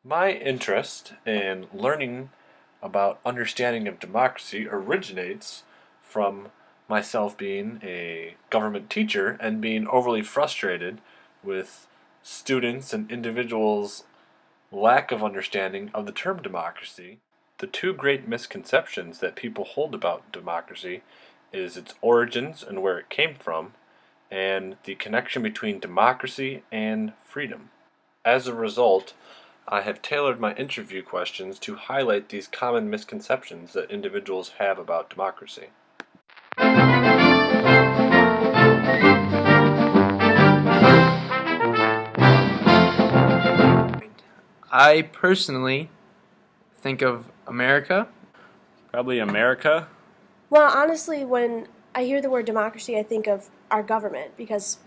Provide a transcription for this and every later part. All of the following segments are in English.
My interest in learning about understanding of democracy originates from myself being a government teacher and being overly frustrated with students and individuals' lack of understanding of the term democracy. The two great misconceptions that people hold about democracy is its origins and where it came from, and the connection between democracy and freedom. As a result, I have tailored my interview questions to highlight these common misconceptions that individuals have about democracy. I personally think of America. Probably America. Well, honestly, when I hear the word democracy, I think of our government because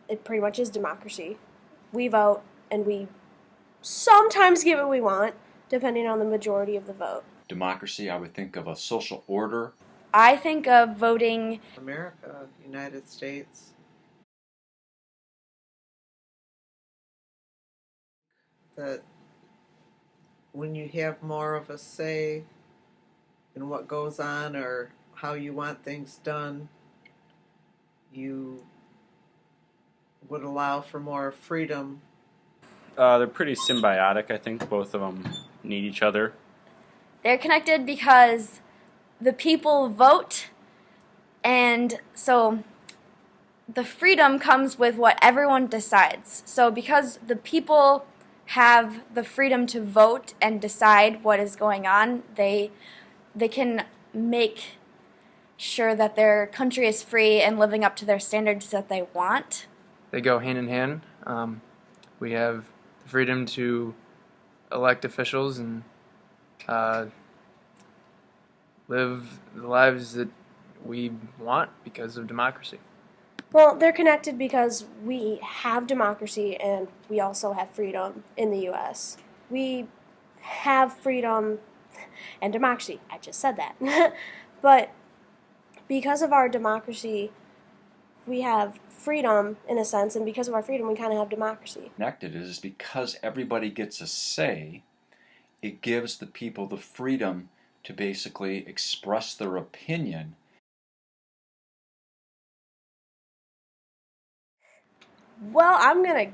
it pretty much is democracy. We vote and we sometimes get what we want, depending on the majority of the vote. Democracy, I would think of a social order. I think of voting. America, United States. That when you have more of a say in what goes on or how you want things done, you would allow for more freedom. They're pretty symbiotic. I think both of them need each other. They're connected because the people vote, and so the freedom comes with what everyone decides. So because the people have the freedom to vote and decide what is going on, they can make sure that their country is free and living up to their standards that they want. They go hand in hand. We have the freedom to elect officials and live the lives that we want because of democracy. Well, they're connected because we have democracy and we also have freedom in the U.S. We have freedom and democracy. I just said that. But because of our democracy, we have freedom in a sense, and because of our freedom, we kind of have democracy. Connected is because everybody gets a say, it gives the people the freedom to basically express their opinion. Well, I'm going to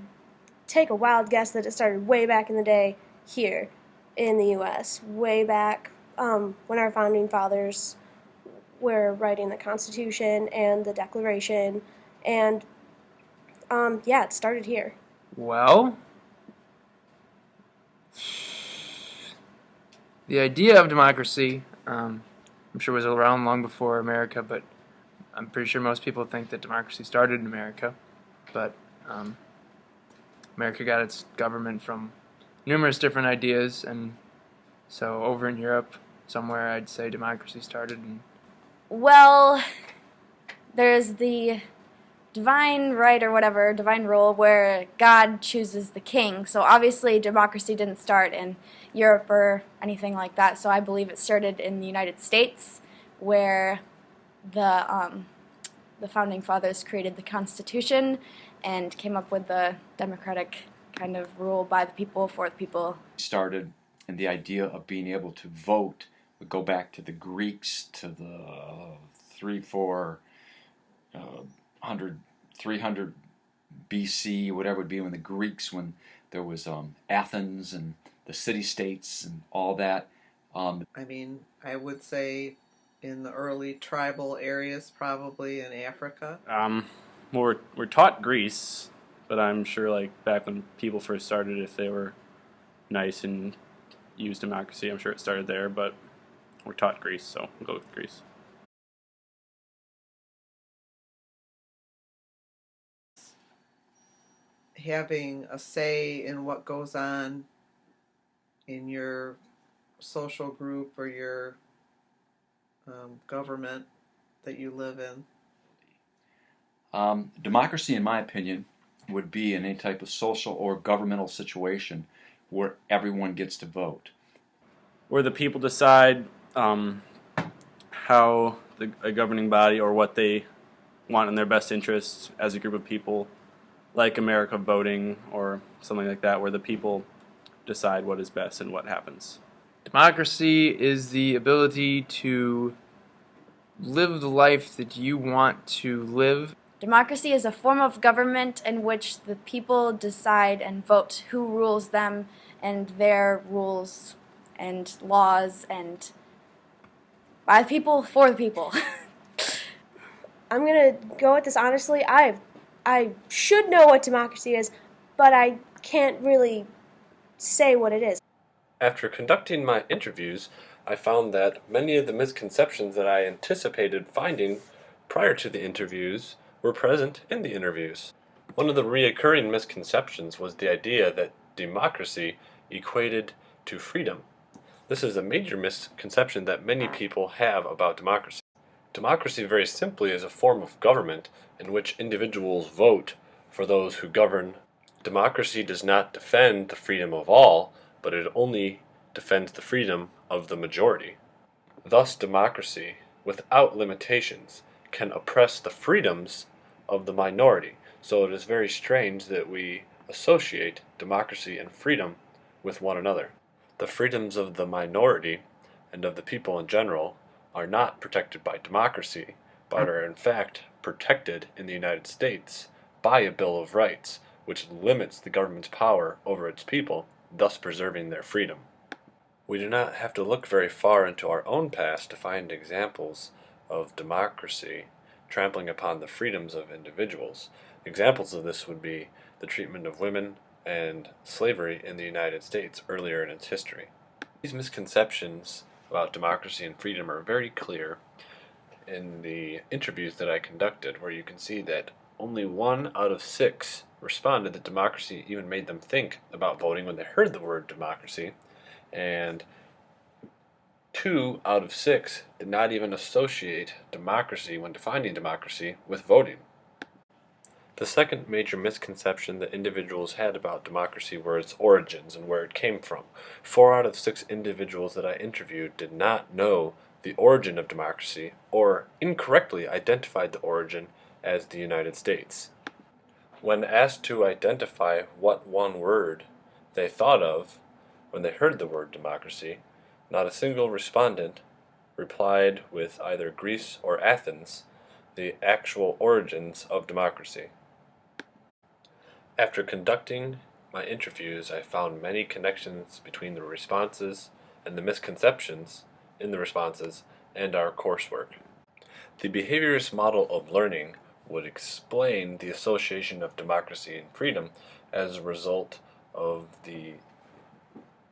take a wild guess that it started way back in the day here in the U.S., way back when our founding fathers were writing the Constitution and the Declaration, and yeah, it started here. Well, the idea of democracy, I'm sure was around long before America, but I'm pretty sure most people think that democracy started in America. But America got its government from numerous different ideas, and so over in Europe, somewhere I'd say democracy started. Well, there's the divine right or whatever, divine rule, where God chooses the king. So obviously democracy didn't start in Europe or anything like that. So I believe it started in the United States, where the founding fathers created the Constitution and came up with the democratic kind of rule by the people, for the people. Started, and the idea of being able to vote would go back to the Greeks, to the 300 BC, whatever it would be, when the Greeks, when there was Athens and the city-states and all that. I would say in the early tribal areas, probably in Africa. We're taught Greece, but I'm sure like back when people first started, if they were nice and used democracy, I'm sure it started there. But we're taught Greece, so we'll go with Greece. Having a say in what goes on in your social group or your government that you live in. Democracy, in my opinion, would be in any type of social or governmental situation where everyone gets to vote. Where the people decide how a governing body or what they want in their best interests as a group of people, like America voting or something like that, where the people decide what is best and what happens. Democracy is the ability to live the life that you want to live. Democracy is a form of government in which the people decide and vote who rules them and their rules and laws, and by the people, for the people. I'm gonna go with this honestly. I should know what democracy is, but I can't really say what it is. After conducting my interviews, I found that many of the misconceptions that I anticipated finding prior to the interviews were present in the interviews. One of the reoccurring misconceptions was the idea that democracy equated to freedom. This is a major misconception that many people have about democracy. Democracy, very simply, is a form of government in which individuals vote for those who govern. Democracy does not defend the freedom of all, but it only defends the freedom of the majority. Thus, democracy, without limitations, can oppress the freedoms of the minority. So it is very strange that we associate democracy and freedom with one another. The freedoms of the minority and of the people in general are not protected by democracy, but are in fact protected in the United States by a Bill of Rights, which limits the government's power over its people, thus preserving their freedom. We do not have to look very far into our own past to find examples of democracy trampling upon the freedoms of individuals. Examples of this would be the treatment of women and slavery in the United States earlier in its history. These misconceptions about democracy and freedom are very clear in the interviews that I conducted, where you can see that only 1 out of 6 responded that democracy even made them think about voting when they heard the word democracy, and 2 out of 6 did not even associate democracy when defining democracy with voting. The second major misconception that individuals had about democracy were its origins and where it came from. 4 out of 6 individuals that I interviewed did not know the origin of democracy, or incorrectly identified the origin as the United States. When asked to identify what one word they thought of when they heard the word democracy, not a single respondent replied with either Greece or Athens, the actual origins of democracy. After conducting my interviews, I found many connections between the responses and the misconceptions in the responses and our coursework. The behaviorist model of learning would explain the association of democracy and freedom as a result of the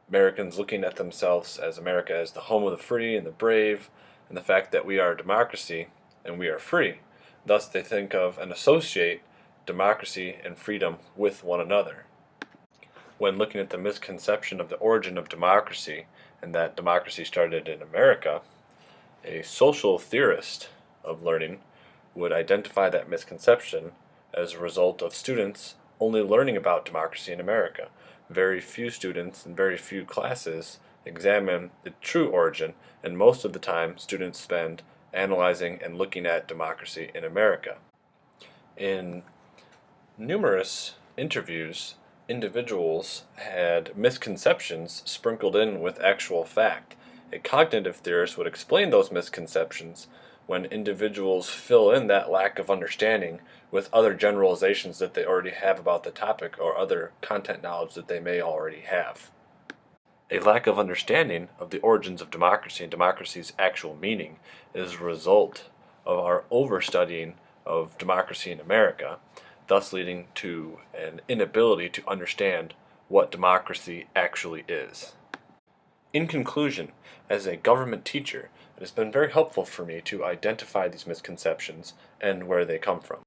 Americans looking at themselves as America as the home of the free and the brave, and the fact that we are a democracy and we are free. Thus they think of and associate democracy and freedom with one another. When looking at the misconception of the origin of democracy and that democracy started in America, a social theorist of learning would identify that misconception as a result of students only learning about democracy in America. Very few students and very few classes examine the true origin, and most of the time students spend analyzing and looking at democracy in America. In numerous interviews, individuals had misconceptions sprinkled in with actual fact. A cognitive theorist would explain those misconceptions when individuals fill in that lack of understanding with other generalizations that they already have about the topic or other content knowledge that they may already have. A lack of understanding of the origins of democracy and democracy's actual meaning is a result of our overstudying of democracy in America, thus leading to an inability to understand what democracy actually is. In conclusion, as a government teacher, it has been very helpful for me to identify these misconceptions and where they come from.